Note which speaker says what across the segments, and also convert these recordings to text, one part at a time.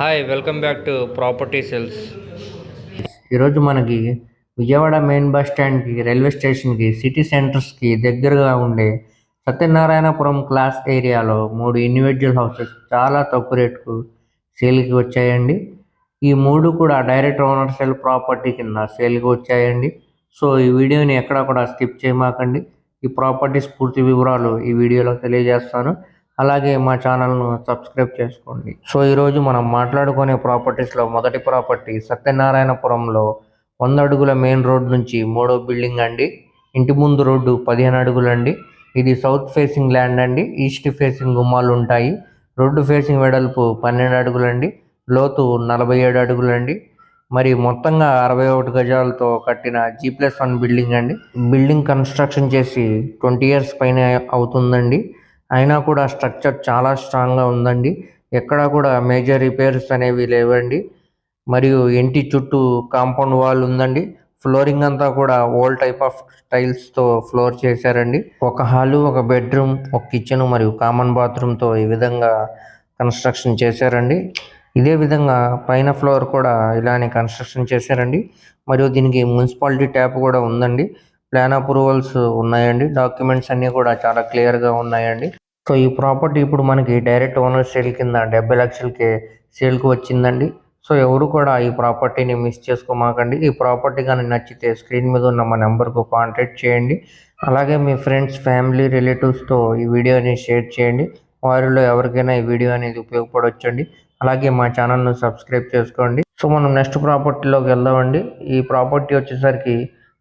Speaker 1: Hi welcome back to property sales.
Speaker 2: ఈరోజు మనకి Vijayawada main bus స్టాండ్కి రైల్వే స్టేషన్కి సిటీ సెంటర్స్కి దగ్గరగా ఉండే సత్యనారాయణపురం క్లాస్ ఏరియాలో 3 ఇండివిజువల్ హౌసెస్ చాలా తక్కువ రేటుకు సేల్కి వచ్చాయండి. ఈ 3 కూడా డైరెక్ట్ ఓనర్ సేల్ ప్రాపర్టీ కింద సేల్కి వచ్చాయండి. సో ఈ వీడియోని ఎక్కడా కూడా స్కిప్ చేయమాకండి. ఈ ప్రాపర్టీస్ పూర్తి వివరాలు ఈ వీడియోలో తెలియజేస్తాను. అలాగే మా ఛానల్ను సబ్స్క్రైబ్ చేసుకోండి. సో ఈరోజు మనం మాట్లాడుకునే ప్రాపర్టీస్లో మొదటి ప్రాపర్టీ సత్యనారాయణపురంలో 100 అడుగుల మెయిన్ రోడ్ నుంచి 3వ బిల్డింగ్ అండి. ఇంటి ముందు రోడ్డు 15 అడుగులండి. ఇది సౌత్ ఫేసింగ్ ల్యాండ్ అండి. ఈస్ట్ ఫేసింగ్ గుమ్మాలు ఉంటాయి. రోడ్డు ఫేసింగ్ వెడల్పు 12 అడుగులండి. లోతు 47 అడుగులండి. మరి మొత్తంగా 61 గజాలతో కట్టిన G+1 బిల్డింగ్ అండి. బిల్డింగ్ కన్స్ట్రక్షన్ చేసి 20 ఇయర్స్ పైన అవుతుందండి. అయినా కూడా స్ట్రక్చర్ చాలా స్ట్రాంగ్గా ఉందండి. ఎక్కడా కూడా మేజర్ రిపేర్స్ అనేవి లేవండి. మరియు ఇంటి చుట్టూ కాంపౌండ్ వాల్ ఉందండి. ఫ్లోరింగ్ అంతా కూడా ఓల్డ్ టైప్ ఆఫ్ టైల్స్తో ఫ్లోర్ చేశారండి. ఒక హాలు, ఒక బెడ్రూమ్, ఒక కిచెన్ మరియు కామన్ బాత్రూమ్తో ఈ విధంగా కన్స్ట్రక్షన్ చేశారండి. ఇదే విధంగా పైన ఫ్లోర్ కూడా ఇలానే కన్స్ట్రక్షన్ చేశారండి. మరియు దీనికి మున్సిపాలిటీ ట్యాప్ కూడా ఉందండి. ప్లాన్ అప్రూవల్స్ ఉన్నాయండి. డాక్యుమెంట్స్ అన్నీ కూడా చాలా క్లియర్గా ఉన్నాయండి. సో ఈ ప్రాపర్టీ ఇప్పుడు మనకి డైరెక్ట్ ఓనర్ సేల్ కింద 70 లక్షలకే సేల్కి వచ్చిందండి. సో ఎవరు కూడా ఈ ప్రాపర్టీని మిస్ చేసుకోమాకండి. ఈ ప్రాపర్టీ కానీ నచ్చితే స్క్రీన్ మీద ఉన్న మా నెంబర్కు కాంటాక్ట్ చేయండి. అలాగే మీ ఫ్రెండ్స్, ఫ్యామిలీ, రిలేటివ్స్తో ఈ వీడియోని షేర్ చేయండి. వారిలో ఎవరికైనా ఈ వీడియో అనేది ఉపయోగపడవచ్చండి. అలాగే మా ఛానల్ను సబ్స్క్రైబ్ చేసుకోండి. సో మనం నెక్స్ట్ ప్రాపర్టీలోకి వెళ్దామండి. ఈ ప్రాపర్టీ వచ్చేసరికి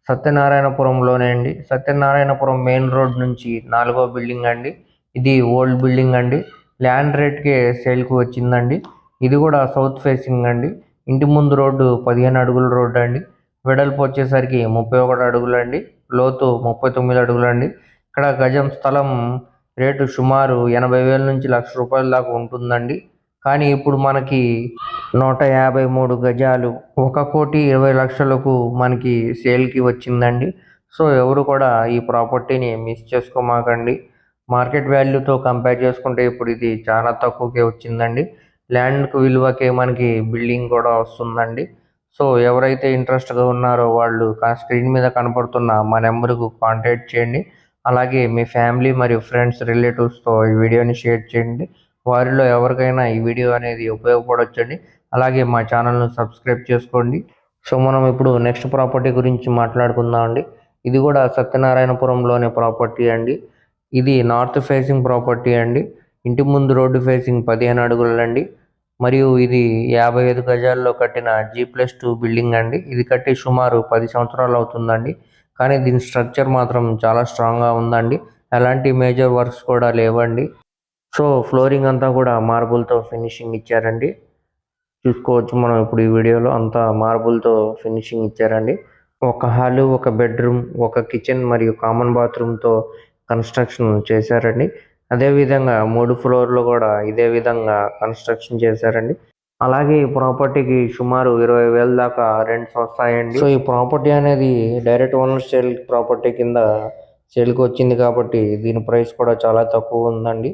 Speaker 2: సత్యనారాయణపురంలోనే అండి. సత్యనారాయణపురం మెయిన్ రోడ్ నుంచి 4వ బిల్డింగ్ అండి. ఇది ఓల్డ్ బిల్డింగ్ అండి. ల్యాండ్ రేట్కే సేల్కి వచ్చిందండి. ఇది కూడా సౌత్ ఫేసింగ్ అండి. ఇంటి ముందు రోడ్డు 15 అడుగుల రోడ్డు అండి. వెడల్పు వచ్చేసరికి 31 అడుగులు అండి. లోతు 39 అడుగులు అండి. ఇక్కడ గజం స్థలం రేటు సుమారు 80,000 నుంచి ₹1,00,000 దాకా ఉంటుందండి. కానీ ఇప్పుడు మనకి 153 గజాలు 1,20,00,000కు మనకి సేల్కి వచ్చిందండి. సో ఎవరు కూడా ఈ ప్రాపర్టీని మిస్ చేసుకోమాకండి. మార్కెట్ వాల్యూతో కంపేర్ చేసుకుంటే ఇప్పుడు ఇది చాలా తక్కువకే వచ్చిందండి. ల్యాండ్కు విలువకే మనకి బిల్డింగ్ కూడా వస్తుందండి. సో ఎవరైతే ఇంట్రెస్ట్గా ఉన్నారో వాళ్ళు స్క్రీన్ మీద కనపడుతున్న మా నెంబర్కు కాంటాక్ట్ చేయండి. అలాగే మీ ఫ్యామిలీ మరియు ఫ్రెండ్స్, రిలేటివ్స్తో ఈ వీడియోని షేర్ చేయండి. వారిలో ఎవరికైనా ఈ వీడియో అనేది ఉపయోగపడవచ్చండి. అలాగే మా ఛానల్ను సబ్స్క్రైబ్ చేసుకోండి. సో మనం ఇప్పుడు నెక్స్ట్ ప్రాపర్టీ గురించి మాట్లాడుకుందాం అండి. ఇది కూడా సత్యనారాయణపురంలోనే ప్రాపర్టీ అండి. ఇది నార్త్ ఫేసింగ్ ప్రాపర్టీ అండి. ఇంటి ముందు రోడ్డు ఫేసింగ్ 15 అడుగులండి. మరియు ఇది 55 గజాల్లో కట్టిన G+2 బిల్డింగ్ అండి. ఇది కట్టి సుమారు 10 సంవత్సరాలు అవుతుందండి. కానీ దీని స్ట్రక్చర్ మాత్రం చాలా స్ట్రాంగ్గా ఉందండి. ఎలాంటి మేజర్ వర్క్స్ కూడా లేవండి. సో ఫ్లోరింగ్ అంతా కూడా మార్బుల్తో ఫినిషింగ్ ఇచ్చారండి. చూసుకోవచ్చు మనం ఇప్పుడు ఈ వీడియోలో అంతా మార్బుల్తో ఫినిషింగ్ ఇచ్చారండి. ఒక హాలు, ఒక బెడ్రూమ్, ఒక కిచెన్ మరియు కామన్ బాత్రూమ్తో కన్స్ట్రక్షన్ చేశారండి. అదేవిధంగా 3 ఫ్లోర్లు కూడా ఇదే విధంగా కన్స్ట్రక్షన్ చేశారండి. అలాగే ఈ ప్రాపర్టీకి సుమారు 20,000 దాకా రెంట్స్ వస్తాయండి. సో ఈ ప్రాపర్టీ అనేది డైరెక్ట్ ఓనర్ సేల్ ప్రాపర్టీ కింద సేల్కి వచ్చింది కాబట్టి దీని ప్రైస్ కూడా చాలా తక్కువ ఉందండి.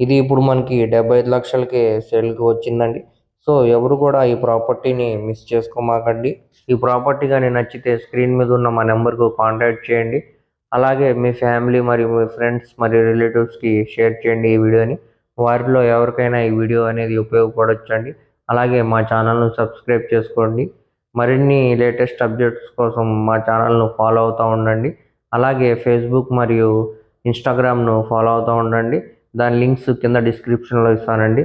Speaker 2: ఇది ఇప్పుడు మనకి 75 లక్షలకే సేల్కి వచ్చిందండి. సో ఎవరు కూడా ఈ ప్రాపర్టీని మిస్ చేసుకోమాకండి. ఈ ప్రాపర్టీ కానీ నచ్చితే స్క్రీన్ మీద ఉన్న మా నెంబర్కు కాంటాక్ట్ చేయండి. అలాగే మీ ఫ్యామిలీ మరియు మీ ఫ్రెండ్స్ మరియు రిలేటివ్స్కి షేర్ చేయండి ఈ వీడియోని. వారిలో ఎవరికైనా ఈ వీడియో అనేది ఉపయోగపడవచ్చండి. అలాగే మా ఛానల్ను సబ్స్క్రైబ్ చేసుకోండి. మరిన్ని లేటెస్ట్ అప్డేట్స్ కోసం మా ఛానల్ను ఫాలో అవుతూ ఉండండి. అలాగే ఫేస్బుక్ మరియు ఇన్స్టాగ్రామ్ను ఫాలో అవుతూ ఉండండి. దాని లింక్స్ కింద డిస్క్రిప్షన్లో ఇస్తానండి.